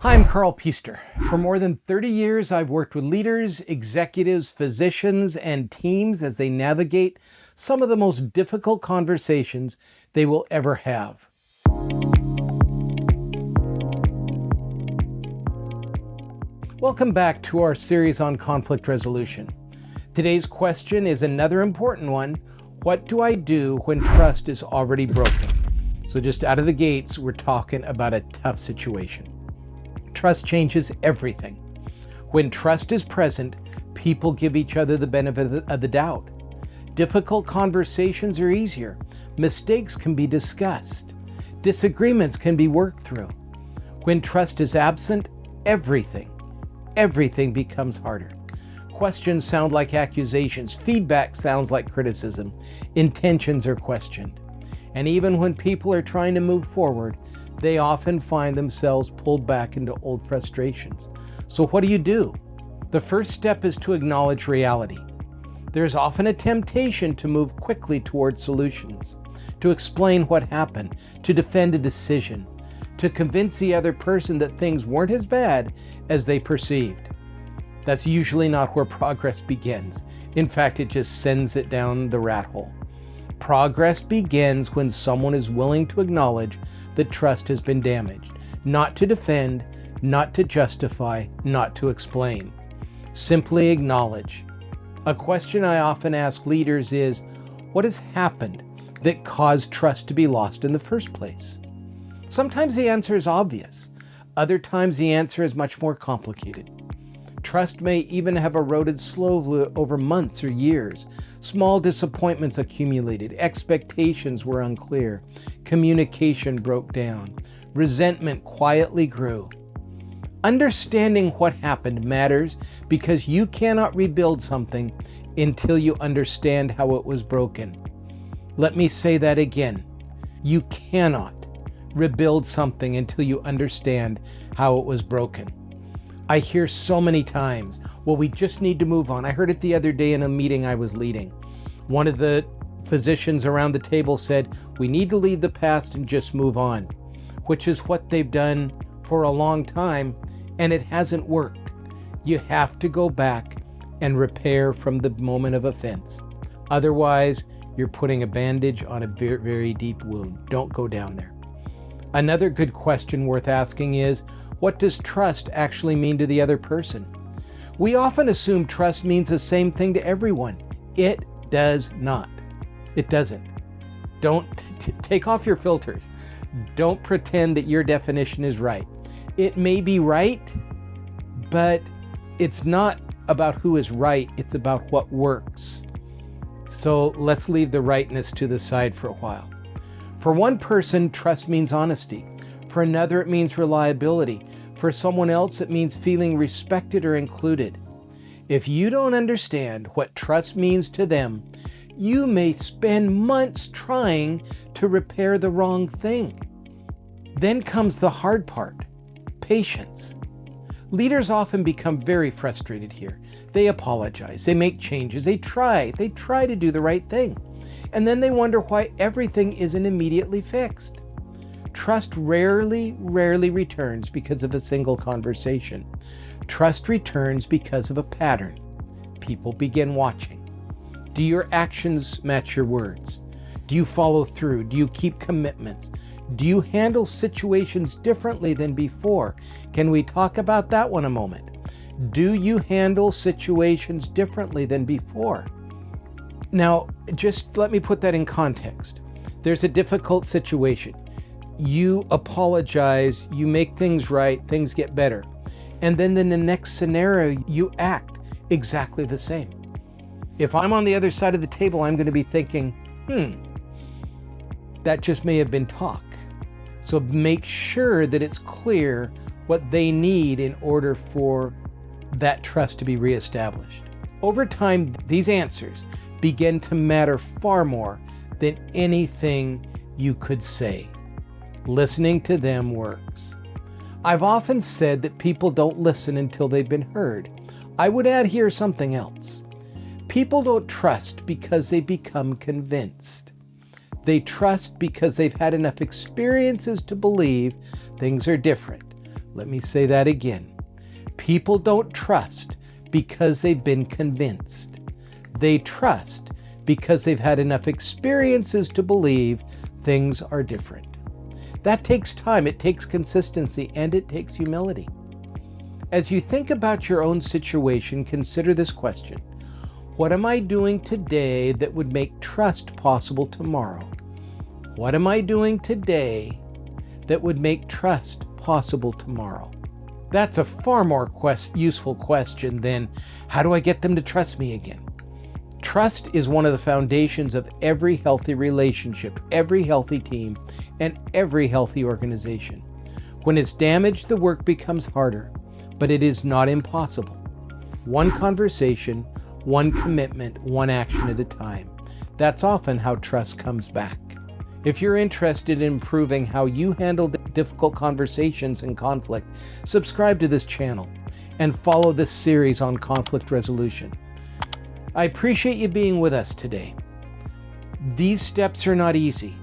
Hi, I'm Carl Piester. For more than 30 years, I've worked with leaders, executives, physicians, and teams as they navigate some of the most difficult conversations they will ever have. Welcome back to our series on conflict resolution. Today's question is another important one. What do I do when trust is already broken? So just out of the gates, we're talking about a tough situation. Trust changes everything. When trust is present, people give each other the benefit of the doubt. Difficult conversations are easier. Mistakes can be discussed. Disagreements can be worked through. When trust is absent, everything becomes harder. Questions sound like accusations. Feedback sounds like criticism. Intentions are questioned. And even when people are trying to move forward, they often find themselves pulled back into old frustrations. So what do? The first step is to acknowledge reality. There's often a temptation to move quickly towards solutions, to explain what happened, to defend a decision, to convince the other person that things weren't as bad as they perceived. That's usually not where progress begins. In fact, it just sends it down the rat hole. Progress begins when someone is willing to acknowledge that trust has been damaged, not to defend, not to justify, not to explain. Simply acknowledge. A question I often ask leaders is, what has happened that caused trust to be lost in the first place? Sometimes the answer is obvious. Other times the answer is much more complicated. Trust may even have eroded slowly over months or years. Small disappointments accumulated, expectations were unclear, communication broke down, resentment quietly grew. Understanding what happened matters because you cannot rebuild something until you understand how it was broken. Let me say that again. You cannot rebuild something until you understand how it was broken. I hear so many times, well, we just need to move on. I heard it the other day in a meeting I was leading. One of the physicians around the table said, we need to leave the past and just move on, which is what they've done for a long time, and it hasn't worked. You have to go back and repair from the moment of offense. Otherwise, you're putting a bandage on a very, very deep wound. Don't go down there. Another good question worth asking is, what does trust actually mean to the other person? We often assume trust means the same thing to everyone. It does not. It doesn't. Don't take off your filters. Don't pretend that your definition is right. It may be right, but it's not about who is right. It's about what works. So let's leave the rightness to the side for a while. For one person, trust means honesty. For another, it means reliability. For someone else, it means feeling respected or included. If you don't understand what trust means to them, you may spend months trying to repair the wrong thing. Then comes the hard part, patience. Leaders often become very frustrated here. They apologize, they make changes, they try to do the right thing. And then they wonder why everything isn't immediately fixed. Trust rarely returns because of a single conversation. Trust returns because of a pattern. People begin watching. Do your actions match your words? Do you follow through? Do you keep commitments? Do you handle situations differently than before? Can we talk about that one a moment? Do you handle situations differently than before? Now, just let me put that in context. There's a difficult situation. You apologize, you make things right, things get better. And then in the next scenario, you act exactly the same. If I'm on the other side of the table, I'm going to be thinking, that just may have been talk. So make sure that it's clear what they need in order for that trust to be reestablished. Over time, these answers begin to matter far more than anything you could say. Listening to them works. I've often said that people don't listen until they've been heard. I would add here something else. People don't trust because they become convinced. They trust because they've had enough experiences to believe things are different. Let me say that again. People don't trust because they've been convinced. They trust because they've had enough experiences to believe things are different. That takes time, it takes consistency, and it takes humility. As you think about your own situation, consider this question. What am I doing today that would make trust possible tomorrow? What am I doing today that would make trust possible tomorrow? That's a far more useful question than, how do I get them to trust me again? Trust is one of the foundations of every healthy relationship, every healthy team, and every healthy organization. When it's damaged, the work becomes harder, but it is not impossible. One conversation, one commitment, one action at a time. That's often how trust comes back. If you're interested in improving how you handle difficult conversations and conflict, subscribe to this channel and follow this series on conflict resolution. I appreciate you being with us today. These steps are not easy.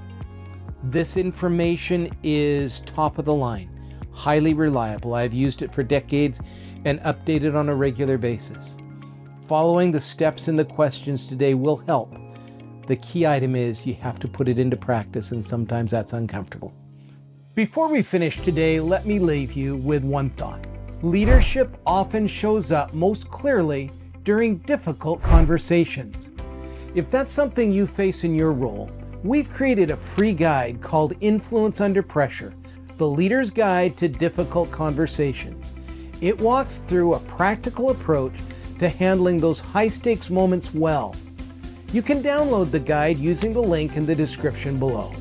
This information is top of the line, highly reliable. I've used it for decades and update it on a regular basis. Following the steps in the questions today will help. The key item is you have to put it into practice, and sometimes that's uncomfortable. Before we finish today, let me leave you with one thought. Leadership often shows up most clearly during difficult conversations. If that's something you face in your role, we've created a free guide called Influence Under Pressure, the Leader's Guide to Difficult Conversations. It walks through a practical approach to handling those high-stakes moments well. You can download the guide using the link in the description below.